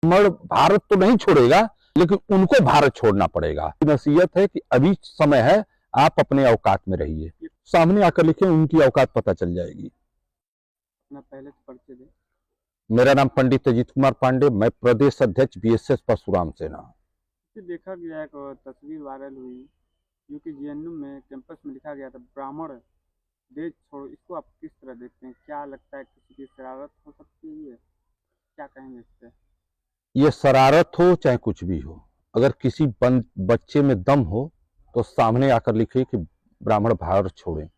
ब्राह्मण भारत तो नहीं छोड़ेगा, लेकिन उनको भारत छोड़ना पड़ेगा। नसीहत है कि अभी समय है, आप अपने औकात में रहिए। सामने आकर लिखें, उनकी औकात पता चल जाएगी। अपना पहले तो परिचय दें। मेरा नाम पंडित अजीत कुमार पांडे, मैं प्रदेश अध्यक्ष बीएसएस परशुराम सेना। देखा गया एक तस्वीर वायरल हुई जो कि जेएनयू में कैंपस में लिखा गया था ब्राह्मण देश छोड़ो। इसको आप किस तरह देखते हैं? क्या लगता है किसी की शरारत हो सकती है? ये क्या कहेंगे इस पे? ये शरारत हो चाहे कुछ भी हो, अगर किसी बच्चे में दम हो तो सामने आकर लिखे कि ब्राह्मण भारत छोड़े।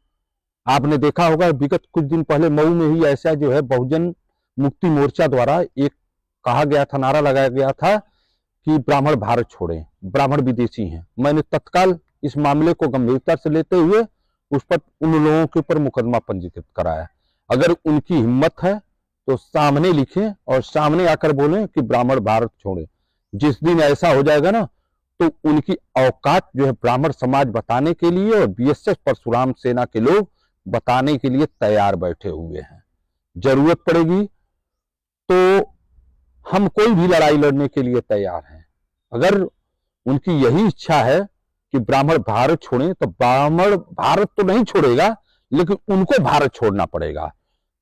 आपने देखा होगा विगत कुछ दिन पहले मऊ में ही ऐसा जो है बहुजन मुक्ति मोर्चा द्वारा एक कहा गया था, नारा लगाया गया था कि ब्राह्मण भारत छोड़े, ब्राह्मण विदेशी हैं। मैंने तत्काल इस मामले को गंभीरता से लेते हुए उस पर उन लोगों के ऊपर मुकदमा पंजीकृत कराया। अगर उनकी हिम्मत है तो सामने लिखें और सामने आकर बोलें कि ब्राह्मण भारत छोड़े। जिस दिन ऐसा हो जाएगा ना, तो उनकी औकात जो है ब्राह्मण समाज बताने के लिए और बीएसएस परशुराम सेना के लोग बताने के लिए तैयार बैठे हुए हैं। जरूरत पड़ेगी तो हम कोई भी लड़ाई लड़ने के लिए तैयार हैं। अगर उनकी यही इच्छा है कि ब्राह्मण भारत छोड़ें, तो ब्राह्मण भारत तो नहीं छोड़ेगा, लेकिन उनको भारत छोड़ना पड़ेगा।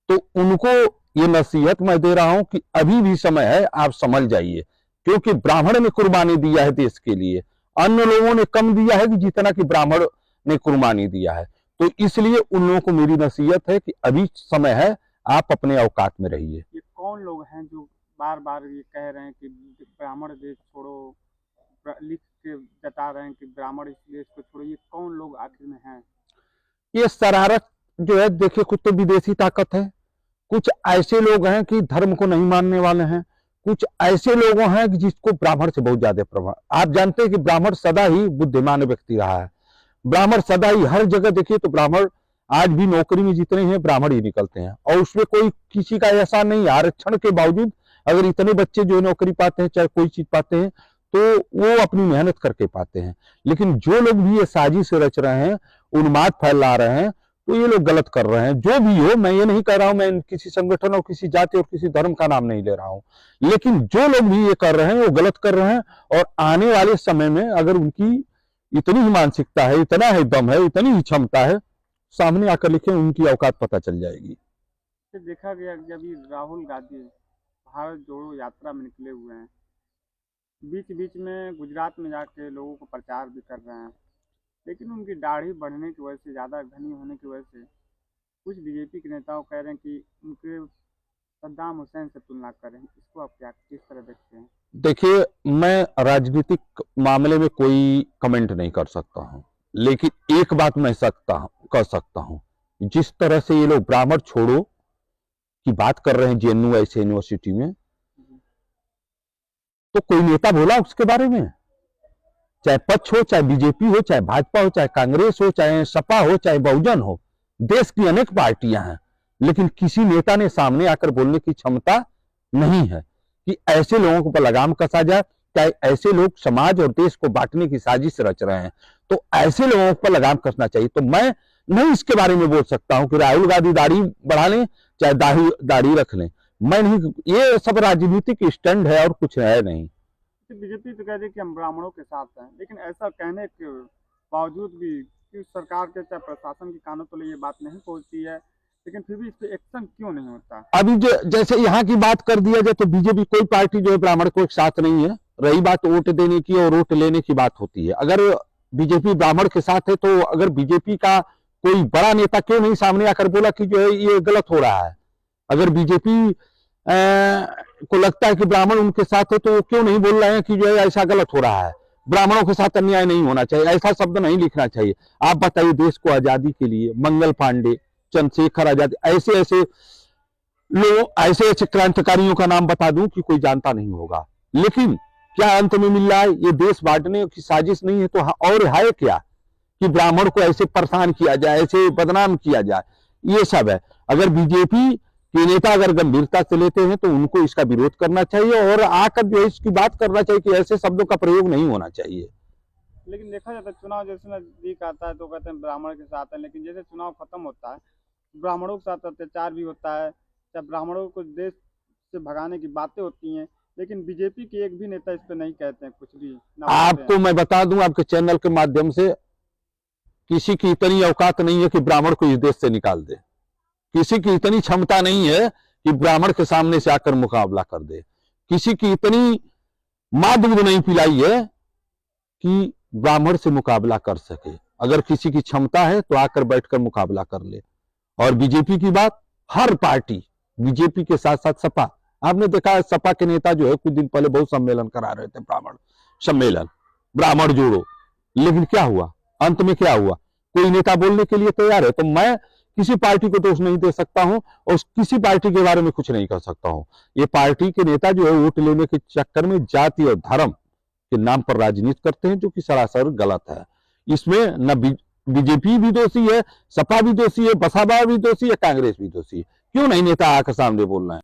तो उनको ये नसीहत मैं दे रहा हूं कि अभी भी समय है, आप समझ जाइए, क्योंकि ब्राह्मण ने कुर्बानी दिया है देश के लिए। अन्य लोगों ने कम दिया है कि जितना कि ब्राह्मण ने कुर्बानी दिया है। तो इसलिए उन लोगों को मेरी नसीहत है कि अभी समय है, आप अपने औकात में रहिए। ये कौन लोग हैं जो बार बार ये कह रहे हैं कि ब्राह्मण देश छोड़ो, लिख के जता रहे हैं कि ब्राह्मण इस देश को छोड़ो? ये कौन लोग आखिर में हैं? ये शरारत जो है, देखिए, कुछ तो विदेशी ताकत है, कुछ ऐसे लोग हैं कि धर्म को नहीं मानने वाले हैं, कुछ ऐसे लोग हैं कि जिसको ब्राह्मण से बहुत ज्यादा प्रभाव। आप जानते हैं कि ब्राह्मण सदा ही बुद्धिमान व्यक्ति रहा है। ब्राह्मण सदा ही हर जगह देखिए तो ब्राह्मण आज भी नौकरी में जितने हैं ब्राह्मण ही निकलते हैं, और उसमें कोई किसी का ऐसा नहीं है। आरक्षण के बावजूद अगर इतने बच्चे जो नौकरी पाते हैं, चाहे कोई चीज पाते हैं, तो वो अपनी मेहनत करके पाते हैं। लेकिन जो लोग भी ये साजिश रच रहे हैं, उन्माद फैला रहे हैं, तो ये लोग गलत कर रहे हैं। जो भी हो, मैं ये नहीं कह रहा हूं, मैं किसी संगठन और किसी जाति और किसी धर्म का नाम नहीं ले रहा हूं, लेकिन जो लोग भी ये कर रहे हैं वो गलत कर रहे हैं। और आने वाले समय में अगर उनकी इतनी ही मानसिकता है, इतना ही दम है, इतनी ही क्षमता है, सामने आकर लिखें, उनकी औकात पता चल जाएगी। देखा गया कि अभी राहुल गांधी भारत जोड़ो यात्रा में निकले हुए हैं, बीच बीच में गुजरात में जाके लोगों को प्रचार भी कर रहे हैं, लेकिन उनकी दाढ़ी बढ़ने की वजह से, ज़्यादा घनी होने की वजह से कुछ बीजेपी के नेताओं कह रहे हैं कि उनके सद्दाम हुसैन से तुलना करें। इसको आप क्या किस तरह देखते हैं? देखिए, मैं राजनीतिक मामले में कोई कमेंट नहीं कर सकता हूं, लेकिन एक बात मैं कर सकता हूं, जिस तरह से ये लोग ब्राह्मण छोड़ो की बात कर रहे हैं जेएनयू ऐसे यूनिवर्सिटी में, तो कोई नेता बोला उसके बारे में? चाहे पक्ष हो, चाहे बीजेपी हो, चाहे भाजपा हो, चाहे कांग्रेस हो, चाहे सपा हो, चाहे बहुजन हो, देश की अनेक पार्टियां हैं, लेकिन किसी नेता ने सामने आकर बोलने की क्षमता नहीं है कि ऐसे लोगों पर लगाम कसा जाए। चाहे ऐसे लोग समाज और देश को बांटने की साजिश रच रहे हैं, तो ऐसे लोगों पर लगाम कसना चाहिए। तो मैं नहीं इसके बारे में बोल सकता हूं कि राहुल गांधी दाढ़ी बढ़ा लें चाहे दाढ़ी रख लें। मैं नहीं, ये सब राजनीतिक स्टैंड है और कुछ है नहीं। बीजेपी तो कहती है कि हम ब्राह्मणों के साथ हैं, लेकिन ऐसा कहने के बावजूद भी कि सरकार के चाहे प्रशासन के कानों तक ये बात नहीं पहुंचती है, लेकिन फिर भी इस पर एक्शन क्यों नहीं होता? अभी जो जैसे यहाँ की बात कर दिया जाए तो बीजेपी कोई पार्टी जो है ब्राह्मण को एक साथ नहीं है। रही बात वोट देने की और वोट लेने की बात होती है, अगर बीजेपी ब्राह्मण के साथ है तो अगर बीजेपी का कोई बड़ा नेता क्यों नहीं सामने आकर बोला कि जो है ये गलत हो रहा है? अगर बीजेपी को लगता है कि ब्राह्मण उनके साथ है तो वो क्यों नहीं बोल रहे हैं कि जो है ऐसा गलत हो रहा है, ब्राह्मणों के साथ अन्याय नहीं होना चाहिए, ऐसा शब्द नहीं लिखना चाहिए? आप बताइए, देश को आजादी के लिए मंगल पांडे, चंद्रशेखर आजाद, ऐसे ऐसे लोग, ऐसे ऐसे क्रांतिकारियों का नाम बता दूं कि कोई जानता नहीं होगा, लेकिन क्या अंत में मिल रहा है? ये देश बांटने की साजिश नहीं है तो और है क्या कि ब्राह्मण को ऐसे परेशान किया जाए, ऐसे बदनाम किया जाए? ये सब है। अगर बीजेपी के नेता अगर गंभीरता से लेते हैं तो उनको इसका विरोध करना चाहिए और आकर जो है इसकी बात करना चाहिए कि ऐसे शब्दों का प्रयोग नहीं होना चाहिए। लेकिन देखा जाता है चुनाव जैसे नजदीक आता है तो कहते हैं ब्राह्मण के साथ है, लेकिन जैसे चुनाव खत्म होता है ब्राह्मणों के साथ अत्याचार भी होता है, चाहे ब्राह्मणों को देश से भगाने की बातें होती हैं, लेकिन बीजेपी के एक भी नेता इस पे नहीं कहते हैं कुछ भी, ना बोलते हैं। आपको मैं बता दूं आपके चैनल के माध्यम से, किसी की इतनी औकात नहीं है कि ब्राह्मण को इस देश से निकाल दे। किसी की इतनी क्षमता नहीं है कि ब्राह्मण के सामने से आकर मुकाबला कर दे। किसी की इतनी मां दूध नहीं पिलाई है कि ब्राह्मण से मुकाबला कर सके। अगर किसी की क्षमता है तो आकर बैठकर मुकाबला कर ले। और बीजेपी की बात, हर पार्टी, बीजेपी के साथ साथ सपा, आपने देखा है सपा के नेता जो है कुछ दिन पहले बहुत सम्मेलन करा रहे थे, ब्राह्मण सम्मेलन, ब्राह्मण जोड़ो, लेकिन क्या हुआ, अंत में क्या हुआ? कोई नेता बोलने के लिए तैयार है? तो मैं किसी पार्टी को दोष नहीं दे सकता हूं और किसी पार्टी के बारे में कुछ नहीं कर सकता हूं। ये पार्टी के नेता जो है वोट लेने के चक्कर में जाति और धर्म के नाम पर राजनीति करते हैं, जो कि सरासर गलत है। इसमें न बीजेपी भी दोषी है, सपा भी दोषी है, बसपा भी दोषी है, कांग्रेस भी दोषी है। क्यों नहीं नेता आकर सामने बोलना है?